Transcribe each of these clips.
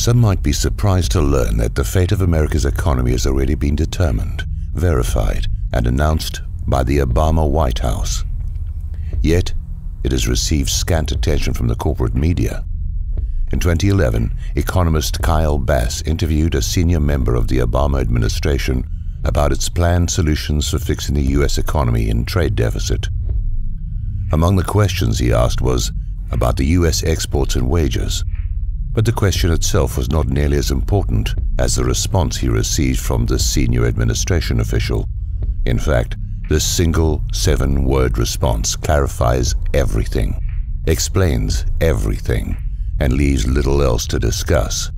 Some might be surprised to learn that the fate of America's economy has already been determined, verified, and announced by the Obama White House. Yet, it has received scant attention from the corporate media. In 2011, economist Kyle Bass interviewed a senior member of the Obama administration about its planned solutions for fixing the U.S. economy and trade deficit. Among the questions he asked was about the U.S. exports and wages. But the question itself was not nearly as important as the response he received from this senior administration official. In fact, this single 7-word response clarifies everything, explains everything, and leaves little else to discuss.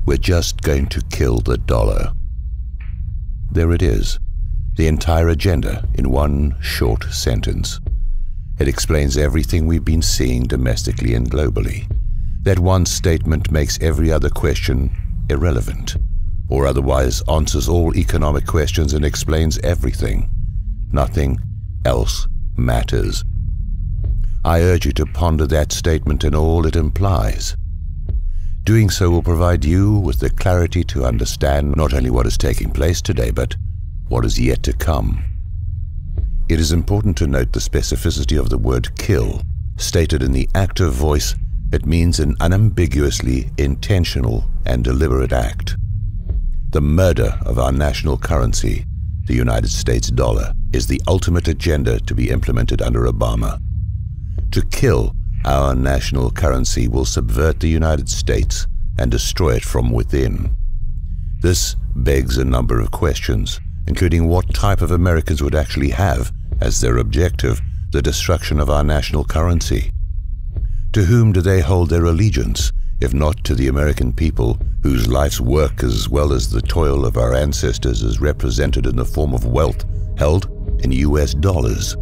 We're just going to kill the dollar. There it is, the entire agenda in one short sentence. It explains everything we've been seeing domestically and globally. That one statement makes every other question irrelevant, or otherwise answers all economic questions and explains everything. Nothing else matters. I urge you to ponder that statement and all it implies. Doing so will provide you with the clarity to understand not only what is taking place today, but what is yet to come. It is important to note the specificity of the word kill. Stated in the active voice, it means an unambiguously intentional and deliberate act. The murder of our national currency, the United States dollar, is the ultimate agenda to be implemented under Obama. To kill our national currency will subvert the United States and destroy it from within. This begs a number of questions, including what type of Americans would actually have as their objective the destruction of our national currency. To whom do they hold their allegiance, if not to the American people, whose life's work as well as the toil of our ancestors is represented in the form of wealth held in US dollars?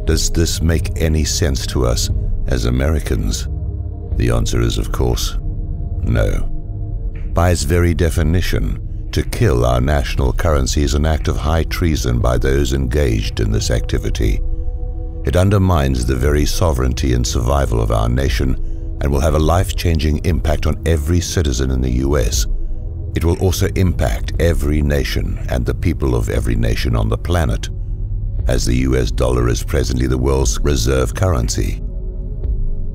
Does this make any sense to us as Americans? The answer is, of course, no. By its very definition, to kill our national currency is an act of high treason by those engaged in this activity. It undermines the very sovereignty and survival of our nation and will have a life-changing impact on every citizen in the US. It will also impact every nation and the people of every nation on the planet, as the US dollar is presently the world's reserve currency.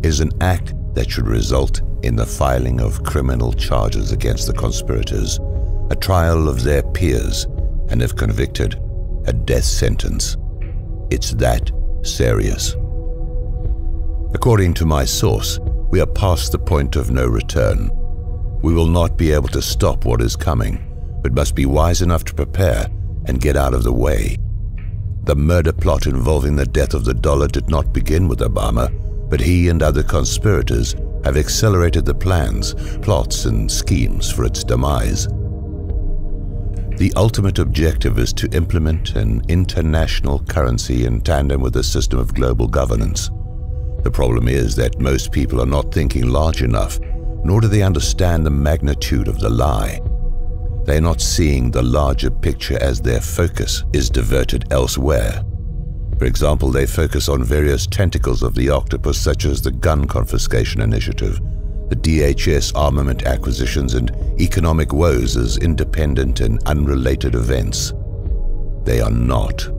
It is an act that should result in the filing of criminal charges against the conspirators, a trial of their peers, and if convicted, a death sentence. It's that serious. According to my source, we are past the point of no return. We will not be able to stop what is coming, but must be wise enough to prepare and get out of the way. The murder plot involving the death of the dollar did not begin with Obama, but he and other conspirators have accelerated the plans, plots, and schemes for its demise. The ultimate objective is to implement an international currency in tandem with a system of global governance. The problem is that most people are not thinking large enough, nor do they understand the magnitude of the lie. They are not seeing the larger picture as their focus is diverted elsewhere. For example, they focus on various tentacles of the octopus, such as the gun confiscation initiative, the DHS armament acquisitions, and economic woes as independent and unrelated events. They are not.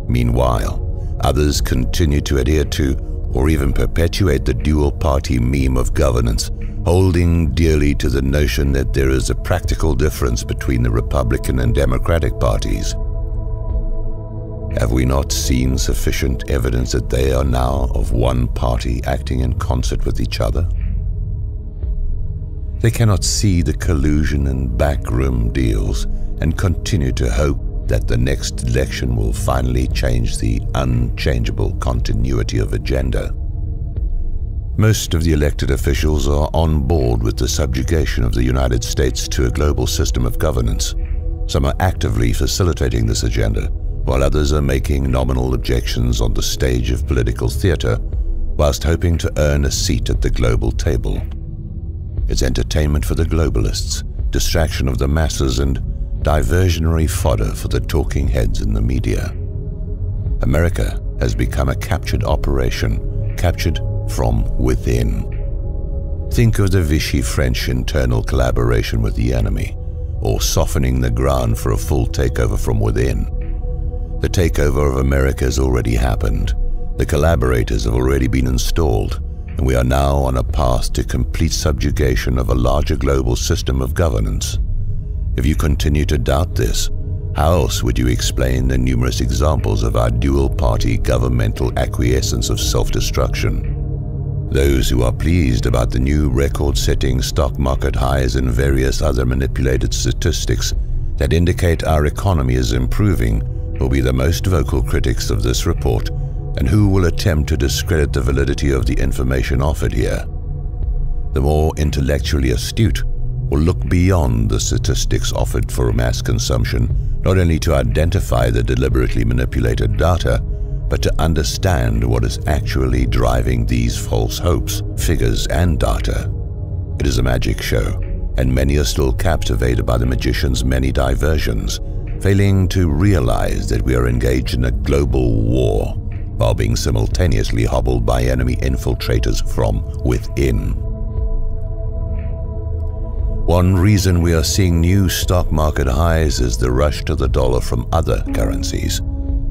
Meanwhile, others continue to adhere to or even perpetuate the dual-party meme of governance, holding dearly to the notion that there is a practical difference between the Republican and Democratic parties. Have we not seen sufficient evidence that they are now of one party acting in concert with each other? They cannot see the collusion and backroom deals and continue to hope that the next election will finally change the unchangeable continuity of agenda. Most of the elected officials are on board with the subjugation of the United States to a global system of governance. Some are actively facilitating this agenda, while others are making nominal objections on the stage of political theater, whilst hoping to earn a seat at the global table. It's entertainment for the globalists, distraction of the masses, and diversionary fodder for the talking heads in the media. America has become a captured operation, captured from within. Think of the Vichy French internal collaboration with the enemy, or softening the ground for a full takeover from within. The takeover of America has already happened. The collaborators have already been installed, and we are now on a path to complete subjugation of a larger global system of governance. If you continue to doubt this, how else would you explain the numerous examples of our dual-party governmental acquiescence of self-destruction? Those who are pleased about the new record-setting stock market highs and various other manipulated statistics that indicate our economy is improving will be the most vocal critics of this report, and who will attempt to discredit the validity of the information offered here. The more intellectually astute will look beyond the statistics offered for mass consumption, not only to identify the deliberately manipulated data, but to understand what is actually driving these false hopes, figures, and data. It is a magic show, and many are still captivated by the magician's many diversions, failing to realize that we are engaged in a global war, while being simultaneously hobbled by enemy infiltrators from within. One reason we are seeing new stock market highs is the rush to the dollar from other currencies,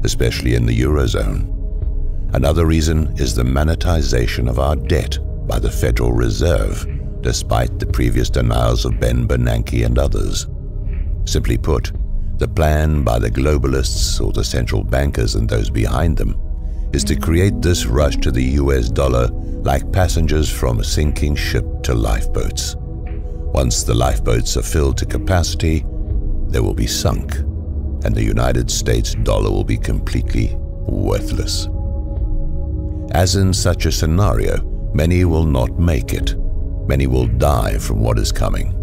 especially in the Eurozone. Another reason is the monetization of our debt by the Federal Reserve, despite the previous denials of Ben Bernanke and others. Simply put, the plan by the globalists, or the central bankers and those behind them, is to create this rush to the US dollar like passengers from a sinking ship to lifeboats. Once the lifeboats are filled to capacity, they will be sunk, and the United States dollar will be completely worthless. As in such a scenario, many will not make it. Many will die from what is coming.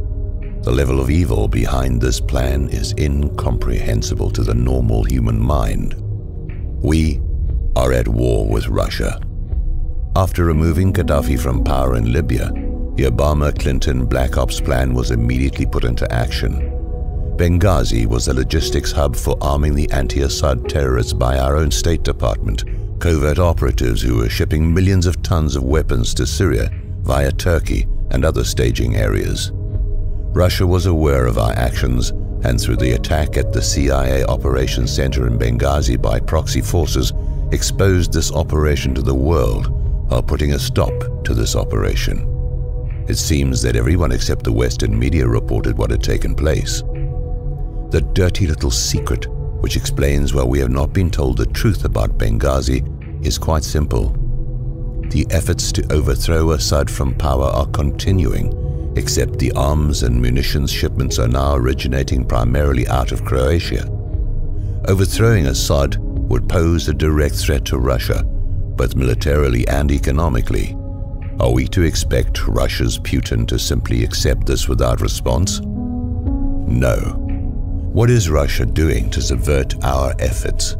The level of evil behind this plan is incomprehensible to the normal human mind. We are at war with Russia. After removing Gaddafi from power in Libya, the Obama-Clinton Black Ops plan was immediately put into action. Benghazi was a logistics hub for arming the anti-Assad terrorists by our own State Department, covert operatives who were shipping millions of tons of weapons to Syria via Turkey and other staging areas. Russia was aware of our actions, and through the attack at the CIA Operations Center in Benghazi by proxy forces, exposed this operation to the world while putting a stop to this operation. It seems that everyone except the Western media reported what had taken place. The dirty little secret which explains why we have not been told the truth about Benghazi is quite simple. The efforts to overthrow Assad from power are continuing, except the arms and munitions shipments are now originating primarily out of Croatia. Overthrowing Assad would pose a direct threat to Russia, both militarily and economically. Are we to expect Russia's Putin to simply accept this without response? No. What is Russia doing to subvert our efforts?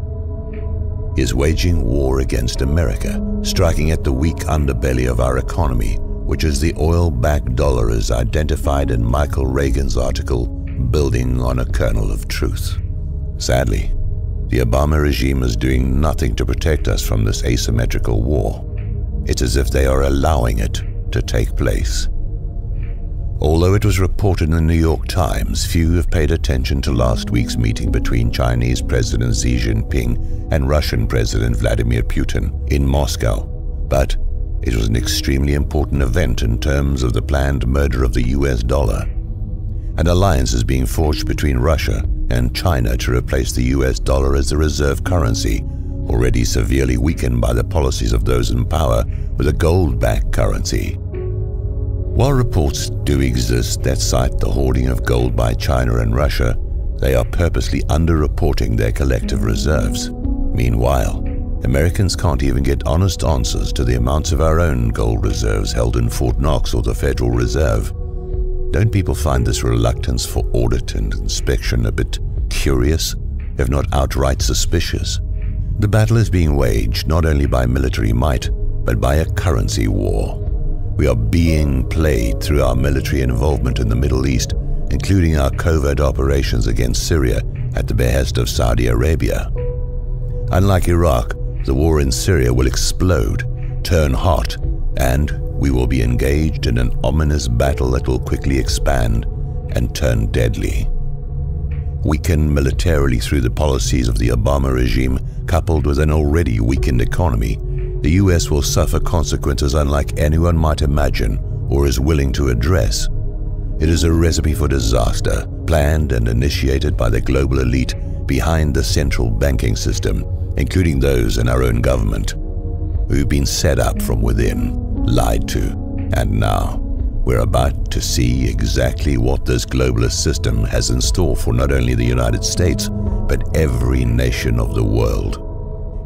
He is waging war against America, striking at the weak underbelly of our economy, which is the oil-backed dollar as identified in Michael Reagan's article, Building on a Kernel of Truth. Sadly, the Obama regime is doing nothing to protect us from this asymmetrical war. It's as if they are allowing it to take place. Although it was reported in the New York Times, few have paid attention to last week's meeting between Chinese President Xi Jinping and Russian President Vladimir Putin in Moscow. But it was an extremely important event in terms of the planned murder of the US dollar. An alliance is being forged between Russia and China to replace the US dollar as the reserve currency, already severely weakened by the policies of those in power, with a gold-backed currency. While reports do exist that cite the hoarding of gold by China and Russia, they are purposely underreporting their collective reserves. Meanwhile, Americans can't even get honest answers to the amounts of our own gold reserves held in Fort Knox or the Federal Reserve. Don't people find this reluctance for audit and inspection a bit curious, if not outright suspicious? The battle is being waged not only by military might, but by a currency war. We are being played through our military involvement in the Middle East, including our covert operations against Syria at the behest of Saudi Arabia. Unlike Iraq, the war in Syria will explode, turn hot, and we will be engaged in an ominous battle that will quickly expand and turn deadly. Weakened militarily through the policies of the Obama regime, coupled with an already weakened economy, the US will suffer consequences unlike anyone might imagine or is willing to address. It is a recipe for disaster, planned and initiated by the global elite behind the central banking system, including those in our own government, who've been set up from within, lied to, and now we're about to see exactly what this globalist system has in store for not only the United States, but every nation of the world.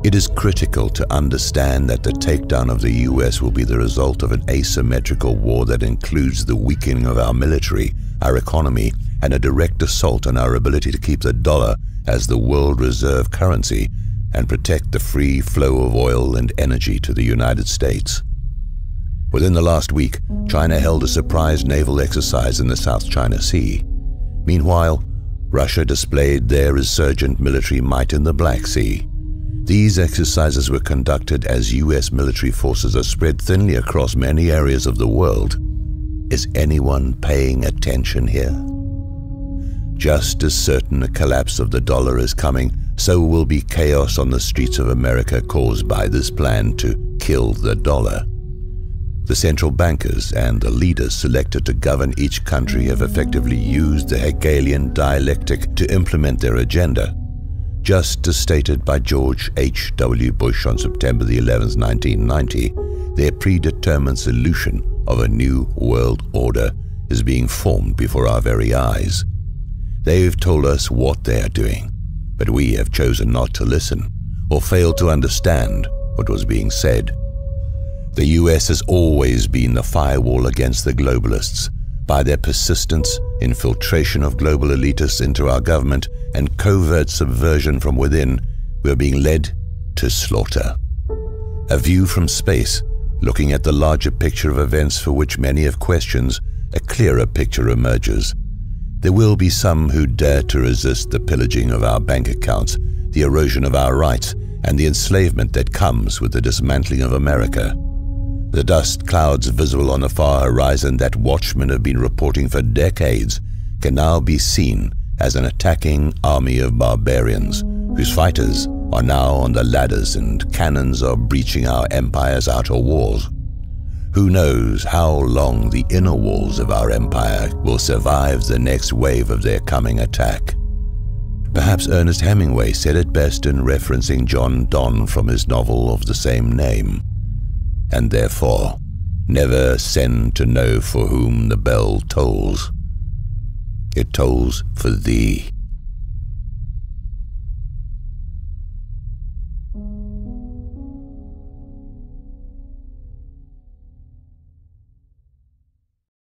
It is critical to understand that the takedown of the US will be the result of an asymmetrical war that includes the weakening of our military, our economy, and a direct assault on our ability to keep the dollar as the world reserve currency and protect the free flow of oil and energy to the United States. Within the last week, China held a surprise naval exercise in the South China Sea. Meanwhile, Russia displayed their resurgent military might in the Black Sea. These exercises were conducted as US military forces are spread thinly across many areas of the world. Is anyone paying attention here? Just as certain a collapse of the dollar is coming, so will be chaos on the streets of America caused by this plan to kill the dollar. The central bankers and the leaders selected to govern each country have effectively used the Hegelian dialectic to implement their agenda. Just as stated by George H.W. Bush on September the 11th, 1990, their predetermined solution of a new world order is being formed before our very eyes. They've told us what they are doing, but we have chosen not to listen or failed to understand what was being said. The US has always been the firewall against the globalists. By their persistence, infiltration of global elitists into our government, and covert subversion from within, we are being led to slaughter. A view from space, looking at the larger picture of events for which many have questions, a clearer picture emerges. There will be some who dare to resist the pillaging of our bank accounts, the erosion of our rights, and the enslavement that comes with the dismantling of America. The dust clouds visible on the far horizon that watchmen have been reporting for decades can now be seen as an attacking army of barbarians whose fighters are now on the ladders and cannons are breaching our empire's outer walls. Who knows how long the inner walls of our empire will survive the next wave of their coming attack. Perhaps Ernest Hemingway said it best in referencing John Donne from his novel of the same name. And therefore, never send to know for whom the bell tolls. It tolls for thee.